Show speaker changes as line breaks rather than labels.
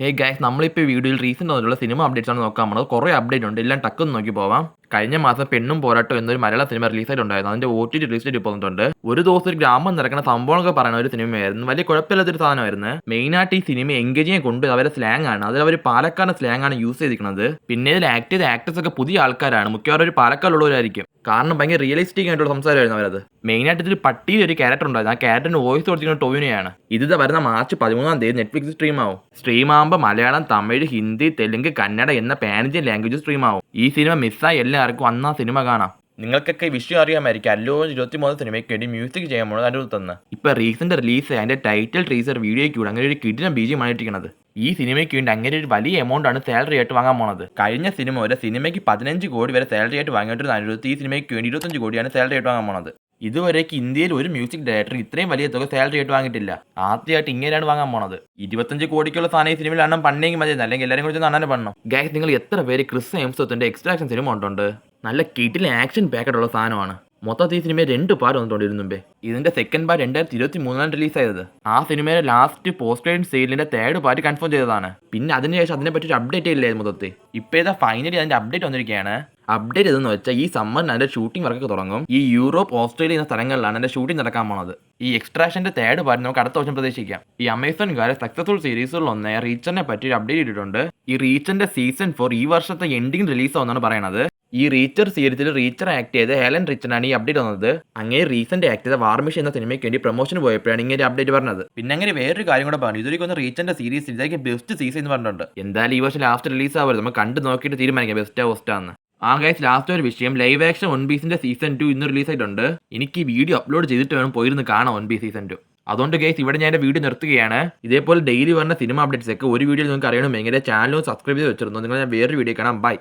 Hey guys, നമ്മളിപ്പോൾ ഈ വീഡിയോയിൽ റീസെൻ്റ് ആയിട്ടുള്ള സിനിമ അപ്ഡേറ്റ്സ് ആണ് നോക്കാൻ പോകുന്നത്. കുറേ അപ്ഡേറ്റ് ഉണ്ട്, എല്ലാം ടക്കൊന്ന് നോക്കി പോവാം. കഴിഞ്ഞ മാസം പെണ്ണും പോരാട്ടോ എന്നൊരു മലയാള സിനിമ റിലീസായിട്ടുണ്ടായിരുന്നു. അതിന്റെ OTT റിലീസ് ഇപ്പോൾ വന്നിട്ടുണ്ട്. ഒരു ദിവസം ഒരു ഗ്രാമം നടക്കുന്ന സംഭവങ്ങളൊക്കെ പറയുന്ന ഒരു സിനിമയായിരുന്നു. വലിയ കുഴപ്പമില്ലാത്തൊരു സാധനമായിരുന്നു. മെയിനായിട്ട് ഈ സിനിമ എൻഗേജിങ് കൊണ്ട് അവരുടെ സ്ലാങ് ആണ്, അതിൽ അവർ പാലക്കാട് സ്ലാങ് ആണ് യൂസ് ചെയ്തിരിക്കുന്നത്. പിന്നെ ഇതിൽ ആക്ട് ചെയ്ത ആക്ടേഴ്സ് ഒക്കെ പുതിയ ആൾക്കാരാണ്, മിക്കവാറും ഒരു പാലക്കാടുള്ളവരായിരിക്കും. കാരണം ഭയങ്കര റിയലിസ്റ്റിക് ആയിട്ടുള്ള സംസാരമായിരുന്നു അവരത്. മെയിനായിട്ട് ഇതിൽ പട്ടിയിൽ ഒരു ക്യാരക്ടർ ഉണ്ടായിരുന്നു. ആ ക്യാരക്ടറിന് വോയിസ് കൊടുത്തിരിക്കുന്ന ടോവിനോയാണ്. ഇത് വരുന്ന മാർച്ച് 13 നെറ്റ്ഫ്ലിക്സ് സ്ട്രീം ആവും. സ്ട്രീം ആകുമ്പോൾ മലയാളം, തമിഴ്, ഹിന്ദി, തെലുങ്ക്, കന്നഡ എന്ന പാൻ-ഇന്ത്യൻ ലാംഗ്വേജ് സ്ട്രീം ആവും. ഈ സിനിമ മിസ്സായി എല്ലാവർക്കും അന്ന് ആ സിനിമ കാണാം. നിങ്ങൾക്കൊക്കെ വിഷയം അറിയാമായിരിക്കും, അല്ലു 23 സിനിമയ്ക്ക് വേണ്ടി മ്യൂസിക് ചെയ്യാൻ പോകുന്നത് അനുഭവത്തെന്ന്. ഇപ്പൊ റീസെന്റ് റിലീസ് അതിന്റെ ടൈറ്റിൽ ടീസർ വീഡിയോയ്ക്ക് കൂടെ അങ്ങനെ ഒരു കിടിലം BGM ഇട്ടിരിക്കുന്നത്. ഈ സിനിമയ്ക്ക് വേണ്ടി അങ്ങനെ ഒരു വലിയ എമൗണ്ട് ആണ് സാലറി ആയിട്ട് വാങ്ങാൻ പോണത്. കഴിഞ്ഞ സിനിമ വരെ സിനിമയ്ക്ക് 15 കോടി വരെ സാലറി ആയിട്ട് വാങ്ങിയിട്ടൊരു അനുഭവത്തിൽ ഈ സിനിമയ്ക്ക് വേണ്ടി 25 കോടിയാണ് സാലറി ആയിട്ട് വാങ്ങാൻ പോണത്. ഇതുവരേക്ക് ഇന്ത്യയിൽ ഒരു മ്യൂസിക് ഡയറക്ടർ ഇത്രയും വലിയ തുക സാലറി ആയിട്ട് വാങ്ങിയിട്ടില്ല. ആദ്യമായിട്ട് ഇങ്ങനെയാണ് വാങ്ങാൻ പോണത്. 25 കോടിക്കുള്ള സാധനം ഈ സിനിമയിൽ എണ്ണം പണ്ടെങ്കിൽ മതി, അല്ലെങ്കിൽ എല്ലാവരും കുറിച്ച് നന്നായി പണം. ഗൈസ്, നിങ്ങൾ എത്ര പേര് ക്രിസ് ഹെംസ്വർത്തിന്റെ എക്സ്ട്രാക്ഷൻ സിനിമ കൊണ്ടുണ്ട്? നല്ല കിടിലൻ ആക്ഷൻ പാക്കറ്റുള്ള സാധനമാണ്. മൊത്തത്തിൽ ഈ സിനിമ 2 പാർട്ട് വന്നിട്ടുണ്ട് മുമ്പേ. ഇതിന്റെ സെക്കൻഡ് പാർട്ട് 2023 റിലീസായത്. ആ സിനിമയിലെ ലാസ്റ്റ് പോസ്റ്റ് ക്രെഡിറ്റ് സീനിന്റെ 3rd പാർട്ട് കൺഫേം ചെയ്തതാണ്. പിന്നെ അതിനുശേഷം അതിനെപ്പറ്റി ഒരു അപ്ഡേറ്റ് ഇല്ലായിരുന്നു മൊത്തത്തിൽ. ഇപ്പോൾ ഇതാ ഫൈനലി അതിന്റെ അപ്ഡേറ്റ് വന്നിരിക്കുകയാണ്. അപ്ഡേറ്റ് ചെയ്തെന്ന് വെച്ചാൽ ഈ സമ്മറിന് അതിന്റെ ഷൂട്ടിംഗ് വർക്കൊക്കെ തുടങ്ങും. ഈ യൂറോപ്പ്, ഓസ്ട്രേലിയ എന്ന സ്ഥലങ്ങളിലാണ് അതിന്റെ ഷൂട്ടിംഗ് നടക്കാൻ പോണത്. ഈ എക്സ്ട്രാക്ഷന്റെ 3rd പാർട്ട് നമുക്ക് അടുത്ത വർഷം പ്രതീക്ഷിക്കാം. ഈ അമേസോൺകാരെ സക്സസ്ഫുൾ സീരീസുകളിലൊന്ന് റീച്ചറിനെ പറ്റി ഒരു അപ്ഡേറ്റ് ഇട്ടിട്ടുണ്ട്. ഈ റീച്ചറിന്റെ സീസൺ 4 ഈ വർഷത്തെ എൻഡിങ് റിലീസ് ആവുമെന്നാണ് പറയുന്നത്. ഈ റീച്ചർ സീരീസിൽ റീച്ചർ ആക്ട് ചെയ്ത് ഹെലൻ റിച്ചനാണ് ഈ അപ്ഡേറ്റ് വന്നത്. അങ്ങനെ റീസെന്റ് ആക്ട് ചെയ്ത വാർമിഷ് എന്ന സിനിമയ്ക്ക് വേണ്ടി പ്രൊമോഷൻ പോയപ്പോഴാണ് ഇങ്ങനെ അപ്ഡേറ്റ് പറഞ്ഞത്. പിന്നെ അങ്ങനെ വേറൊരു കാര്യം കൂടെ പറഞ്ഞു, ഇതൊരു റീച്ചറിന്റെ സീരീസ് ഇതായിരിക്കും ബെസ്റ്റ് സീസൺ എന്ന് പറഞ്ഞിട്ടുണ്ട്. എന്തായാലും ഈ വർഷം ലാസ്റ്റ് റിലീസ് ആവുമല്ലോ, നമുക്ക് കണ്ടു നോക്കിയിട്ട് തീരുമാനിക്കാം ബെസ്റ്റാ വോസ്റ്റാന്ന്. ആ ഗൈസ്, ലാസ്റ്റ് ഒരു വിഷയം, ലൈവ് ആക്ഷൻ വൺ പീസിന്റെ സീസൺ 2 ഇന്ന് റിലീസ് ആയിട്ടുണ്ട്. എനിക്ക് ഈ വീഡിയോ അപ്ലോഡ് ചെയ്തിട്ട് വേണം പോയിരുന്ന് കാണാം വൺ പീസ് സീസൺ 2. അതുകൊണ്ട് ഗൈസ്, ഇവിടെ ഞാൻ വീഡിയോ നിർത്തുകയാണ്. ഇതേപോലെ ഡെയിലി വരുന്ന സിനിമ അപ്ഡേറ്റ്സ് ഒക്കെ ഒരു വീഡിയോയിൽ നിങ്ങൾക്ക് അറിയണമെങ്കിൽ ചാനലും സബ്സ്ക്രൈബ് ചെയ്ത് വെച്ചിരുന്നു. നിങ്ങൾ ഞാൻ വേറൊരു വീഡിയോ കാണാം. ബൈ.